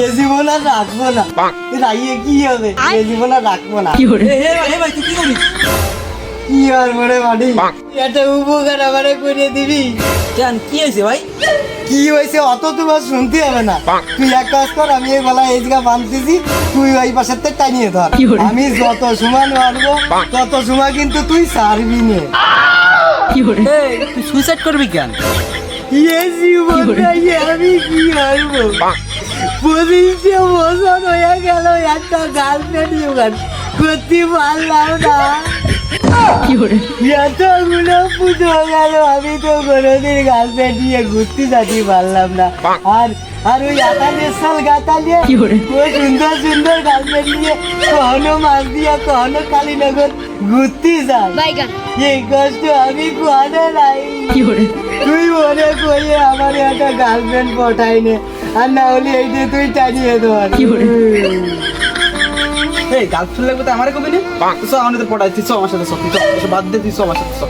এ জীবন আর রাখবো না, রাইয়ে কি হবে, এ জীবন আর রাখবো না। ভাই তুই কি করিস? কি আর মনে মানি, একটা উপকার আমারে করে দিবি? কেন কি হয়েছে ভাই? কি হয়েছে অত তোমার শুনতে হবে না। তুই এক কাজ কর, আমি এই বেলা এই জায়গা বাঁধতেছি, তুই ওই পাশের থেকে টানিয়ে ধর। আমি যত সময় মারবো তত সময় কিন্তু তুই ছাড়বি নে। তুই সুইসাইড করবি কেন? এ জীবনটাই আমি কি করবো? 25 বছর হয়ে গেল একটা গার্লফ্রেন্ড জোগাড় করতে পারলাম না। এতগুলো পুজো গেল, আমি তো কোনোদিন গার্লফ্রেন্ড নিয়ে ঘুরতে যেতে পারলাম না। আর আর ওই 28 সাল গাতা নিয়ে ও সুন্দর সুন্দর গার্লফ্রেন্ড নিয়ে কখনো মাছ দিয়া কখনো কালীনগর ঘুরতে যায়। এই কষ্ট আমি কোয়ানে নাই। তুই মনে করিয়ে আমার একটা গার্লফ্রেন্ড পটাই নে, আর না হলে এই যে তুই টানিয়ে ধর। এই গার্লফ্রেন্ড লাগবে তো আমারে কবি নে। তো আমাদের পড়াইছিস আমার সাথে, সব বাদ দে, তুই আমার সাথে সব।